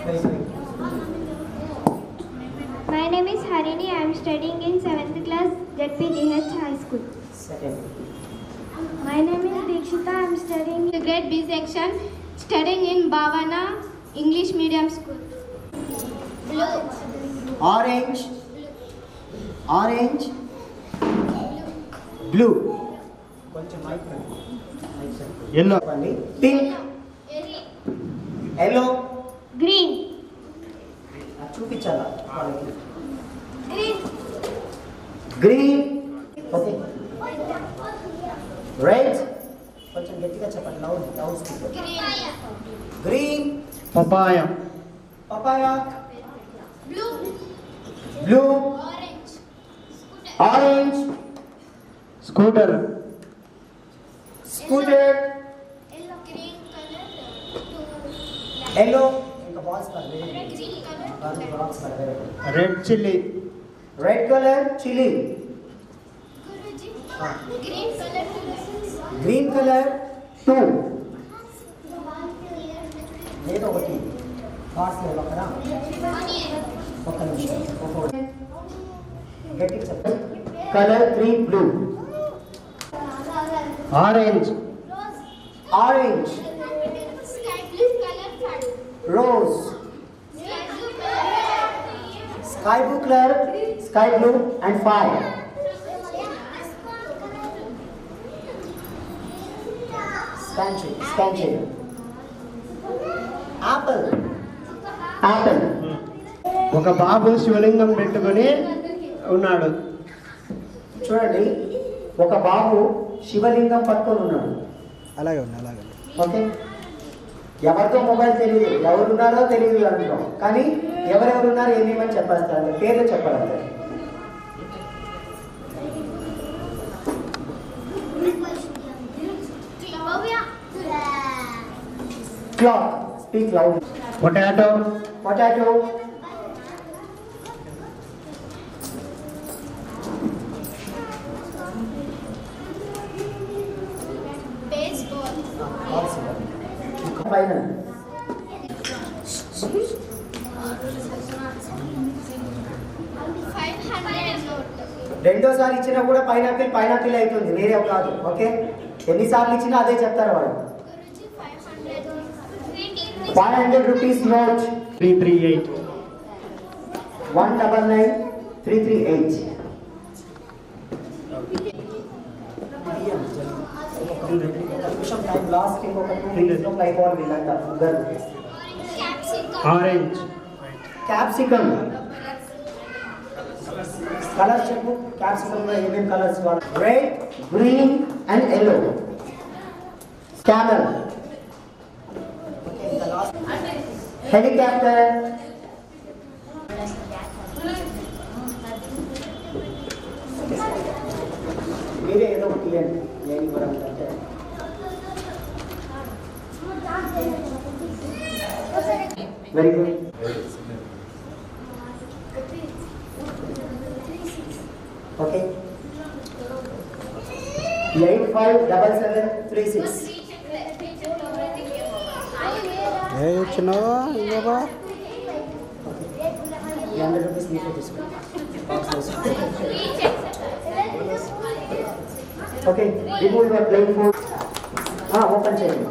My name is Harini. I am studying in 7th class ZPGH High School. Second. My name is Dikshita. I am studying in the grade B section, studying in Bhavana English Medium School. Blue. Orange. Orange. Blue. Yellow. Pink. Yellow. Green. చూపించాలా Green. Green. Okay. Red. కొంచెం గట్టిగా చెప్పండి, loud speaker. Green. Papaya. Papaya. Blue. Blue. Orange. Orange. Scooter. Scooter. Yellow. Green color. Yellow. ఇంకా balls కాదు, Green color. Balls కాదు. Red chili. Red colour chilli. Guruji. Green color. Green colour 2. ఏదో ఒకటి balls ఒకరా. ఒక్క నిమిషం. గట్టిగా చెప్పండి. Colour 3 blue. Orange. Orange. Sky blue color. Rose. Sky blue color. Sky blue and fire. Scan చేయండి. Apple. Apple. ఒక బాబు శివలింగం పెట్టుకొని ఉన్నాడు. చూడండి, ఒక బాబు శివలింగం పట్టుకొని ఉన్నాడు. అలాగే ఉంది, అలాగే ఉంది. ఓకే, ఎవరితో మొబైల్ తెలియదు, ఎవరున్నారో తెలియదు అనుకుంటాం, కానీ ఎవరెవరు ఉన్నారు ఏమేమని చెప్పేస్తారు, పేర్లు చెప్పాలంటే. Clock. Speak loud. Potato. Potato. Baseball. Final. రెండోసారి ఇచ్చినా కూడా పైనాపిల్ అవుతుంది, వేరే కాదు. ఓకే, ఎన్నిసార్లు ఇచ్చినా అదే చెప్తారు వాళ్ళు. 500 రూపీస్ నోట్. 338. 199,338. నిమిషం టైం లాస్ట్. ఇంకొక 2 minutes లో అయిపోవాలి వీళ్ళంతా ముగ్గురు. Orange. క్యాప్సికమ్. కలర్స్ చెప్పు. క్యాప్సికమ్ లో ఏమేమి colours? Red, green and yellow. Camel. Helicopter. మీరే ఏదో ఒకటి ఇవ్వండి. ఏది కూడా అంటే వెరీ గుడ్. ఓకే, 857736. ఏ ఇచ్చినావా? ఇంకోబా 100 రూపీస్ మీకే తీసుకోండి. Okay, remove your playing phone. Open చేయండి.